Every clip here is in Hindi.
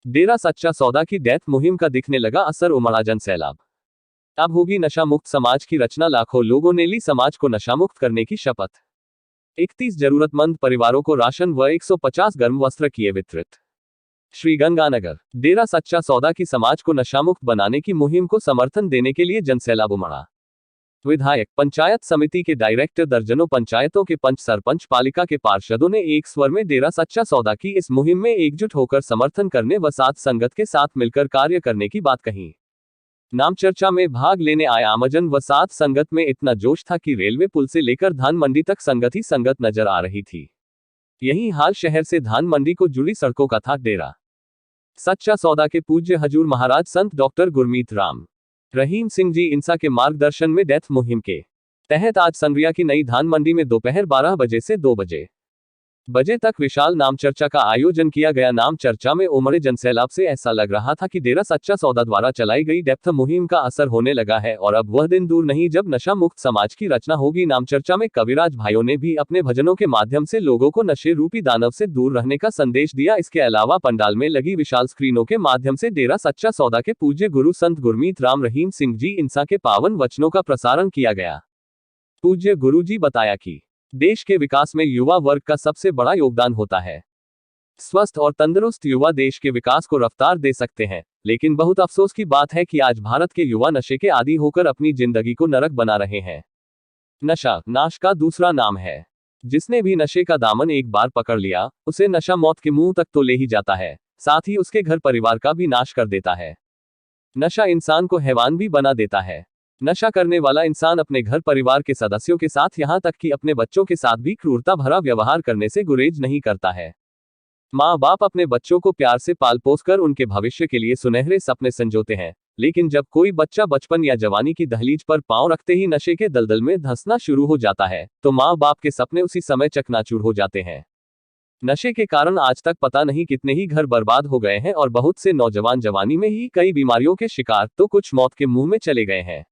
डेरा सच्चा सौदा की डेथ मुहिम का दिखने लगा असर, उमड़ा जन सैलाब। अब होगी नशा मुक्त समाज की रचना, लाखों लोगों ने ली समाज को नशा मुक्त करने की शपथ। 31 जरूरतमंद परिवारों को राशन व 150 गर्म वस्त्र किए वितरित। श्रीगंगानगर, डेरा सच्चा सौदा की समाज को नशामुक्त बनाने की मुहिम को समर्थन देने के लिए जनसैलाब उमड़ा। विधायक, पंचायत समिति के डायरेक्टर, दर्जनों पंचायतों के पंच, सरपंच, पालिका के पार्षदों ने एक स्वर में डेरा सच्चा सौदा की इस मुहिम में एकजुट होकर समर्थन करने व साथ संगत के साथ मिलकर कार्य करने की बात कही। नाम चर्चा में भाग लेने आए आमजन व साथ संगत में इतना जोश था कि रेलवे पुल से लेकर धान मंडी तक संगत ही संगत नजर आ रही थी। यही हाल शहर से धान मंडी को जुड़ी सड़कों का था। डेरा सच्चा सौदा के पूज्य हजूर महाराज संत डॉक्टर गुरमीत राम रहीम सिंह जी इंसा के मार्गदर्शन में डेथ मुहिम के तहत आज संग्रिया की नई धान मंडी में दोपहर 12 बजे से 2 बजे तक विशाल नाम चर्चा का आयोजन किया गया। नाम चर्चा में उमड़े जनसैलाब से ऐसा लग रहा था कि डेरा सच्चा सौदा द्वारा चलाई गई डेथ मुहिम का असर होने लगा है और अब वह दिन दूर नहीं जब नशा मुक्त समाज की रचना होगी। नाम चर्चा में कविराज भाइयों ने भी अपने भजनों के माध्यम से लोगों को नशे रूपी दानव से दूर रहने का संदेश दिया। इसके अलावा पंडाल में लगी विशाल स्क्रीनों के माध्यम से डेरा सच्चा सौदा के पूज्य गुरु संत गुरमीत राम रहीम सिंह जी इंसा के पावन वचनों का प्रसारण किया गया। पूज्य गुरु जी बताया कि देश के विकास में युवा वर्ग का सबसे बड़ा योगदान होता है। स्वस्थ और तंदुरुस्त युवा देश के विकास को रफ्तार दे सकते हैं, लेकिन बहुत अफसोस की बात है कि आज भारत के युवा नशे के आदी होकर अपनी जिंदगी को नरक बना रहे हैं। नशा नाश का दूसरा नाम है। जिसने भी नशे का दामन एक बार पकड़ लिया, उसे नशा मौत के मुंह तक तो ले ही जाता है, साथ ही उसके घर परिवार का भी नाश कर देता है। नशा इंसान को हैवान भी बना देता है। नशा करने वाला इंसान अपने घर परिवार के सदस्यों के साथ यहाँ तक कि अपने बच्चों के साथ भी क्रूरता भरा व्यवहार करने से गुरेज नहीं करता है। माँ बाप अपने बच्चों को प्यार से पाल पोस कर उनके भविष्य के लिए सुनहरे सपने संजोते हैं, लेकिन जब कोई बच्चा बचपन या जवानी की दहलीज पर पांव रखते ही नशे के दलदल में धंसना शुरू हो जाता है, तो माँ बाप के सपने उसी समय चकनाचूर हो जाते हैं। नशे के कारण आज तक पता नहीं कितने ही घर बर्बाद हो गए हैं और बहुत से नौजवान जवानी में ही कई बीमारियों के शिकार, तो कुछ मौत के मुंह में चले गए हैं।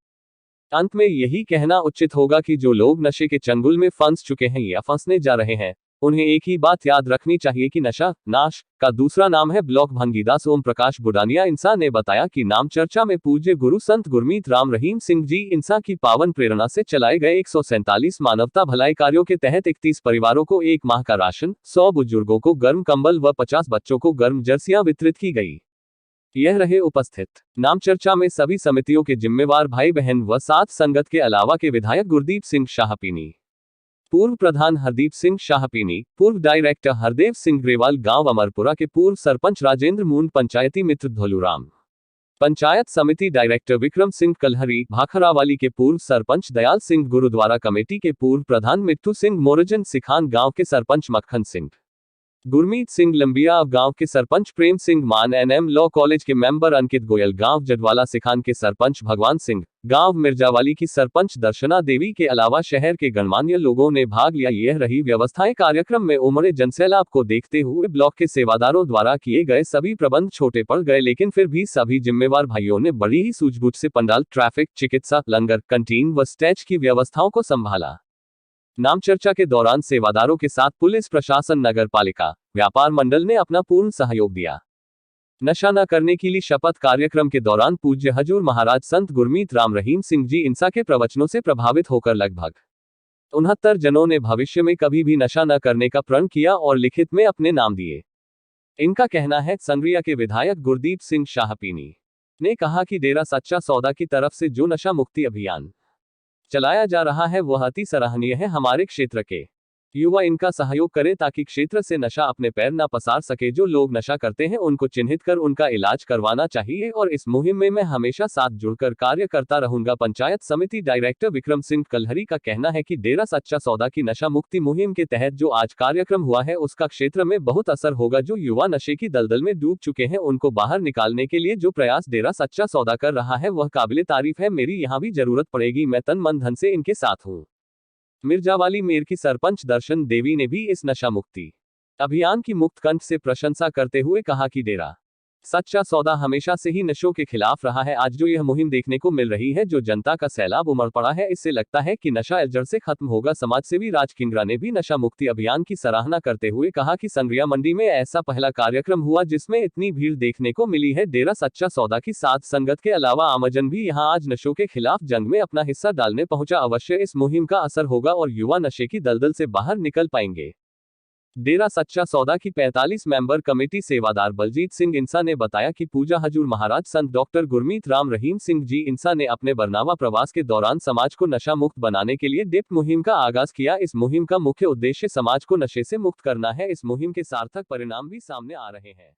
अंत में यही कहना उचित होगा कि जो लोग नशे के चंगुल में फंस चुके हैं या फंसने जा रहे हैं, उन्हें एक ही बात याद रखनी चाहिए कि नशा नाश का दूसरा नाम है। ब्लॉक भंगीदास ओम प्रकाश बुडानिया इंसा ने बताया कि नाम चर्चा में पूज्य गुरु संत गुरमीत राम रहीम सिंह जी इंसा की पावन प्रेरणा से चलाए गए 147 मानवता भलाई कार्यों के तहत 31 परिवारों को 1 माह का राशन, 100 बुजुर्गों को गर्म कंबल व 50 बच्चों को गर्म जर्सियां वितरित की गई। यह रहे उपस्थित नाम चर्चा में सभी समितियों के जिम्मेवार भाई बहन व साथ संगत के अलावा के विधायक गुरदीप सिंह शाहपीनी, पूर्व प्रधान हरदीप सिंह शाहपीनी, पूर्व डायरेक्टर हरदेव सिंह ग्रेवाल, गांव अमरपुरा के पूर्व सरपंच राजेंद्र मून, पंचायती मित्र धोलूराम, पंचायत समिति डायरेक्टर विक्रम सिंह कलहरी, भाखरावाली के पूर्व सरपंच दयाल सिंह, गुरुद्वारा कमेटी के पूर्व प्रधान मिट्टू सिंह, मोरजन सिखान गांव के सरपंच मक्खन सिंह, गुरमीत सिंह लंबिया गांव के सरपंच प्रेम सिंह मान, एनएम लॉ कॉलेज के मेंबर अंकित गोयल, गांव जडवाला सिखान के सरपंच भगवान सिंह, गांव मिर्जावाली की सरपंच दर्शना देवी के अलावा शहर के गणमान्य लोगों ने भाग लिया। यह रही व्यवस्थाएं। कार्यक्रम में उमड़े जनसैलाब को देखते हुए ब्लॉक के सेवादारों द्वारा किए गए सभी प्रबंध छोटे पड़ गए, लेकिन फिर भी सभी जिम्मेवार भाइयों ने बड़ी ही सूझबूझ से पंडाल, ट्रैफिक, चिकित्सा, लंगर, कैंटीन व स्टेज की व्यवस्थाओं को संभाला। नाम चर्चा के दौरान सेवादारों के साथ पुलिस प्रशासन, नगर पालिका, व्यापार मंडल ने अपना पूर्ण सहयोग दिया। नशा न करने की ली शपथ। कार्यक्रम के दौरान पूज्य हजूर महाराज संत गुरमीत राम रहीम सिंह जी इंसा के प्रवचनों से प्रभावित होकर लगभग 69 जनों ने भविष्य में कभी भी नशा न करने का प्रण किया और लिखित में अपने नाम दिए। इनका कहना है। संग्रिया के विधायक गुरदीप सिंह शाहपीनी ने कहा कि डेरा सच्चा सौदा की तरफ से जो नशा मुक्ति अभियान चलाया जा रहा है वह अति सराहनीय है। हमारे क्षेत्र के युवा इनका सहयोग करें ताकि क्षेत्र से नशा अपने पैर न पसार सके। जो लोग नशा करते हैं उनको चिन्हित कर उनका इलाज करवाना चाहिए और इस मुहिम में मैं हमेशा साथ जुड़कर कार्य करता रहूंगा। पंचायत समिति डायरेक्टर विक्रम सिंह कलहरी का कहना है कि डेरा सच्चा सौदा की नशा मुक्ति मुहिम के तहत जो आज कार्यक्रम हुआ है उसका क्षेत्र में बहुत असर होगा। जो युवा नशे की दलदल में डूब चुके हैं उनको बाहर निकालने के लिए जो प्रयास डेरा सच्चा सौदा कर रहा है वह काबिले तारीफ है। मेरी यहाँ भी जरूरत पड़ेगी, मैं तन मन धन से इनके साथ हूँ। मिर्जावाली मेयर की सरपंच दर्शन देवी ने भी इस नशा मुक्ति अभियान की मुक्त कंठ से प्रशंसा करते हुए कहा कि डेरा सच्चा सौदा हमेशा से ही नशों के खिलाफ रहा है। आज जो यह मुहिम देखने को मिल रही है, जो जनता का सैलाब उमड़ पड़ा है, इससे लगता है कि नशा जड़ से खत्म होगा। समाजसेवी राज किंगरा ने भी नशा मुक्ति अभियान की सराहना करते हुए कहा कि संग्रिया मंडी में ऐसा पहला कार्यक्रम हुआ जिसमें इतनी भीड़ देखने को मिली है। डेरा सच्चा सौदा की साथ संगत के अलावा आमजन भी यहां आज नशों के खिलाफ जंग में अपना हिस्सा डालने पहुंचा। अवश्य इस मुहिम का असर होगा और युवा नशे की दलदल से बाहर निकल पाएंगे। डेरा सच्चा सौदा की 45 मेंबर कमेटी सेवादार बलजीत सिंह इंसा ने बताया कि पूजा हजूर महाराज संत डॉक्टर गुरमीत राम रहीम सिंह जी इंसा ने अपने बरनावा प्रवास के दौरान समाज को नशा मुक्त बनाने के लिए डिप मुहिम का आगाज किया। इस मुहिम का मुख्य उद्देश्य समाज को नशे से मुक्त करना है। इस मुहिम के सार्थक परिणाम भी सामने आ रहे हैं।